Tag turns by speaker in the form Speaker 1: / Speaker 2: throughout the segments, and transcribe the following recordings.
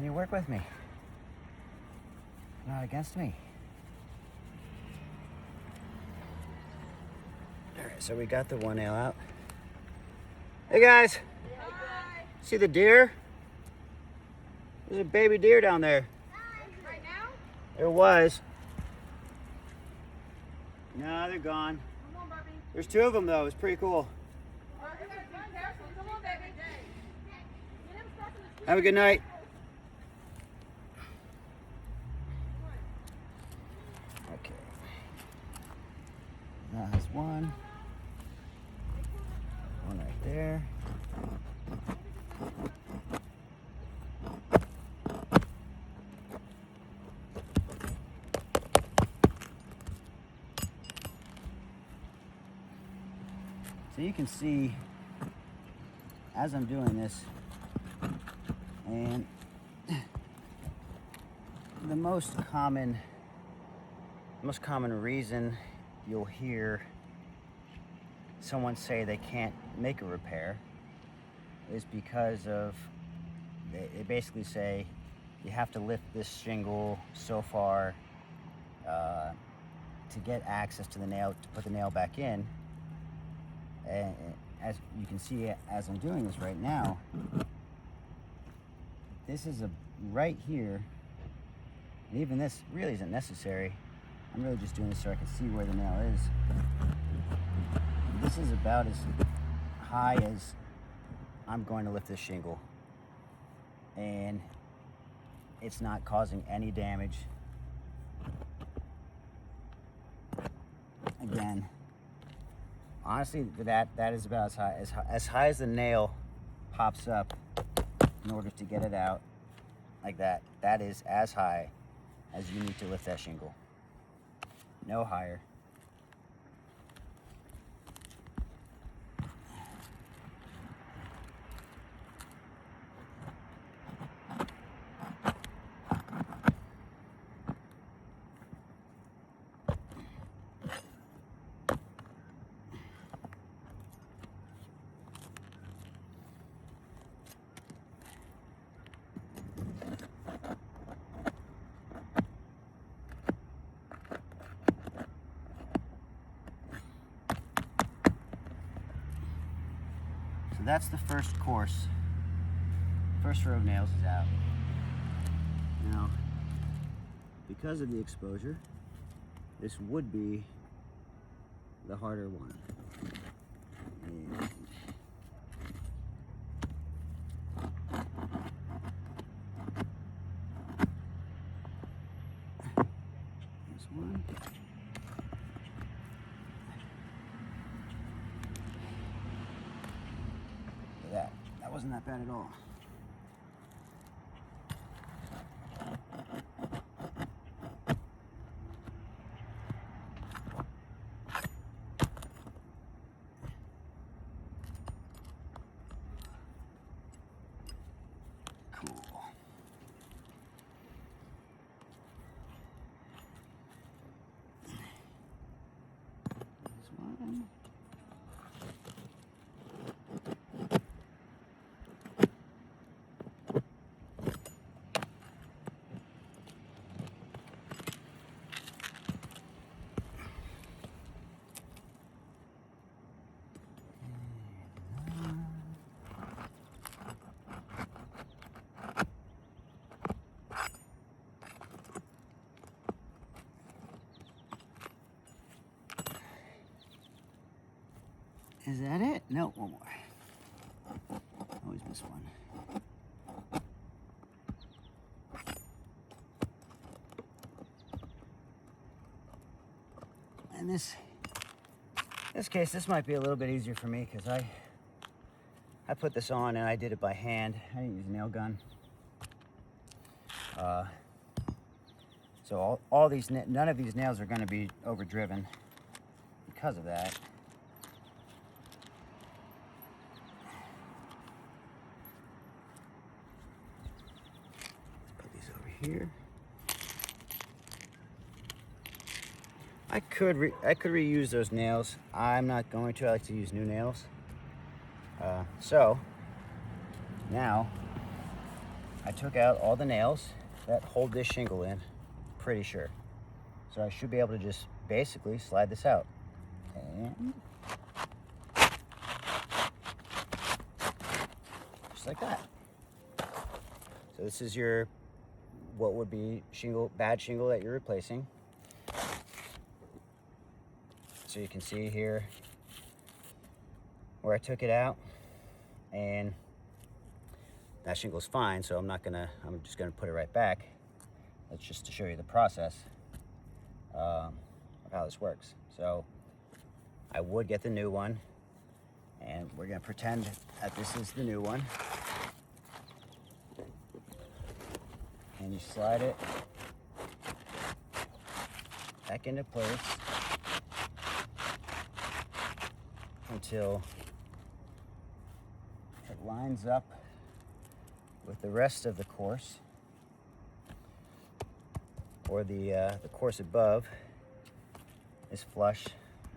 Speaker 1: Can you work with me? Not against me. Alright, so we got the one nail out. Hey guys!
Speaker 2: Hi.
Speaker 1: See the deer? There's a baby deer down there.
Speaker 2: Right now?
Speaker 1: There was. No, they're gone.
Speaker 2: Come on, Bobby.
Speaker 1: There's two of them though. It's pretty cool.
Speaker 2: Come on, baby.
Speaker 1: Have a good night. Okay. That has one. One right there. So you can see as I'm doing this, and the most common reason you'll hear someone say they can't make a repair is because of, they basically say you have to lift this shingle so far to get access to the nail, to put the nail back in. And as you can see, as I'm doing this right now, this is right here, and even this really isn't necessary. I'm really just doing this so I can see where the nail is. This is about as high as I'm going to lift this shingle, and it's not causing any damage. Again, honestly, that is about as high as the nail pops up in order to get it out, like that. That is as high as you need to lift that shingle. No higher. So that's the first course. First row of nails is out. Now, because of the exposure, this would be the harder one. And there's one. That wasn't that bad at all. Cool. There's one. Is that it? No, one more. Always miss one. In this case, this might be a little bit easier for me because I put this on and I did it by hand. I didn't use a nail gun. So all these, none of these nails are going to be overdriven because of that. Let's put these over here. I could reuse those nails. I'm not going to. I like to use new nails. So now I took out all the nails that hold this shingle in, pretty sure. So I should be able to just basically slide this out. And just like that. So this is your, what would be shingle, bad shingle that you're replacing. So you can see here where I took it out, and that shingle's fine, so I'm just gonna put it right back. That's just to show you the process of how this works. So I would get the new one, and we're gonna pretend that this is the new one. And you slide it back into place until it lines up with the rest of the course, or the course above is flush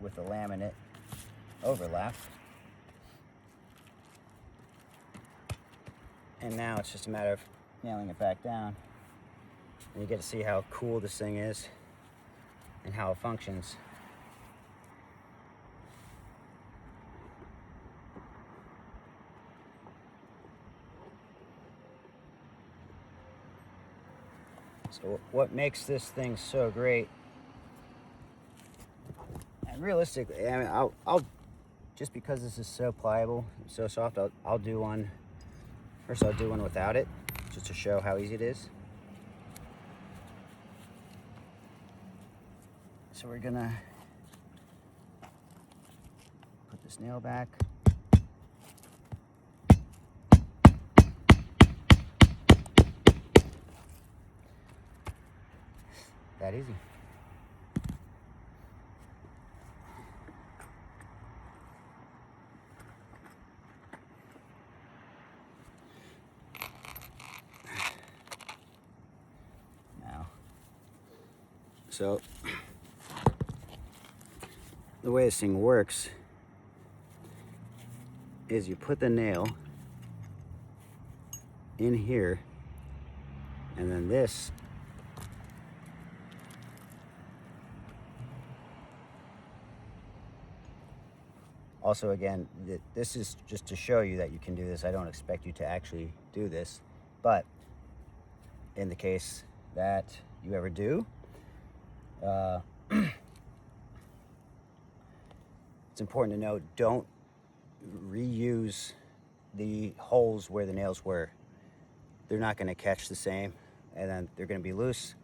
Speaker 1: with the laminate overlap. And now it's just a matter of nailing it back down. And you get to see how cool this thing is and how it functions. So what makes this thing so great, and realistically, I mean, I'll just because this is so pliable, so soft, I'll do one. First, I'll do one without it, just to show how easy it is. So we're gonna put this nail back. That easy. Now, so the way this thing works is you put the nail in here, and then this also, again, this is just to show you that you can do this. I don't expect you to actually do this, but in the case that you ever do, it's important to note, don't reuse the holes where the nails were. They're not going to catch the same, and then they're going to be loose.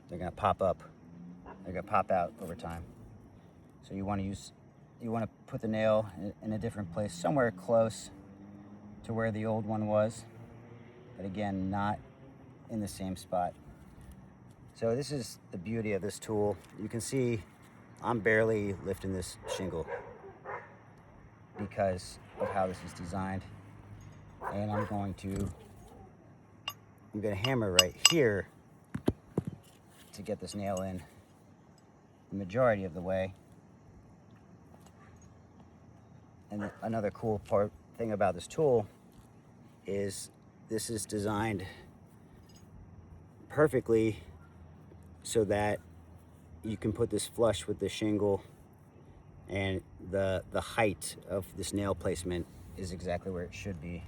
Speaker 1: They're going to pop up. They're going to pop out over time. So you want to put the nail in a different place, somewhere close to where the old one was, but again, not in the same spot. So this is the beauty of this tool. You can see I'm barely lifting this shingle because of how this is designed. And I'm going to hammer right here to get this nail in the majority of the way. And another cool thing about this tool is this is designed perfectly so that you can put this flush with the shingle, and the height of this nail placement is exactly where it should be.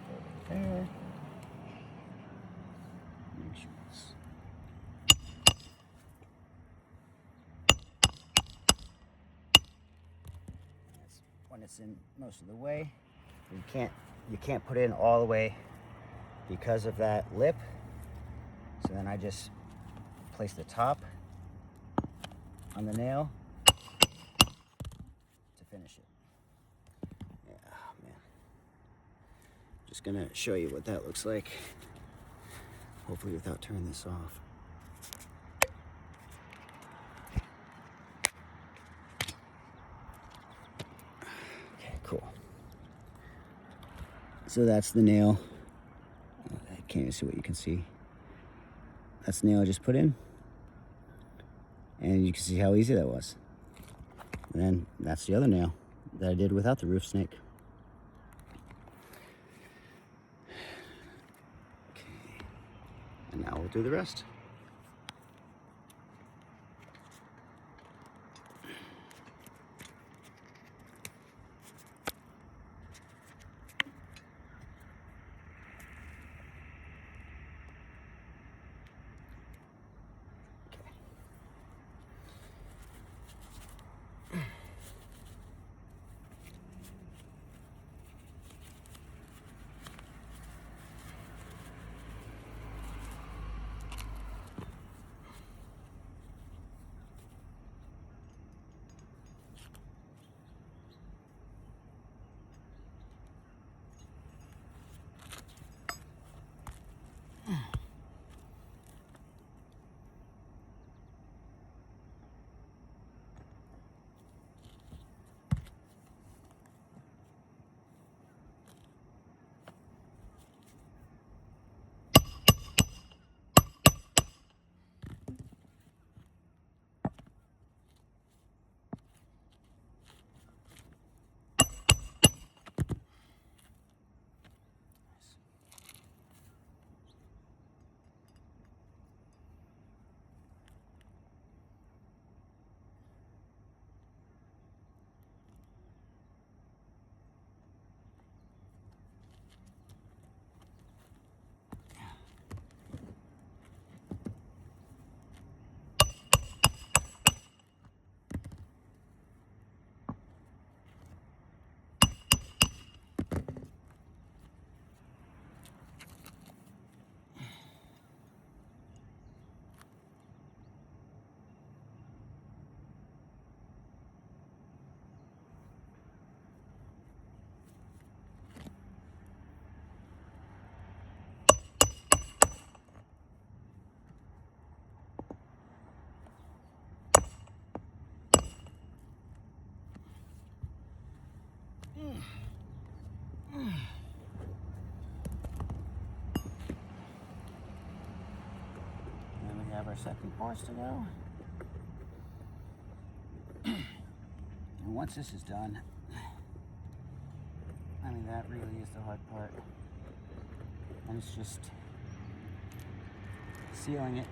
Speaker 1: Over there. Make sure it's when it's in most of the way. You can't put it in all the way because of that lip. So then I just place the top on the nail to finish it. Yeah, oh man. Just gonna show you what that looks like. Hopefully without turning this off. Cool. So that's the nail. I can't even see what you can see. That's the nail I just put in. And you can see how easy that was. And then that's the other nail that I did without the roof snake. Now we'll do the rest. Then we have our second course to go. And once this is done, I mean, that really is the hard part. And it's just sealing it.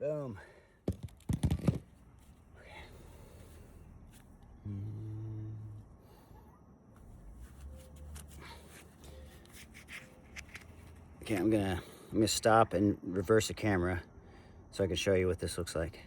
Speaker 1: Boom. Okay, I'm gonna stop and reverse the camera so I can show you what this looks like.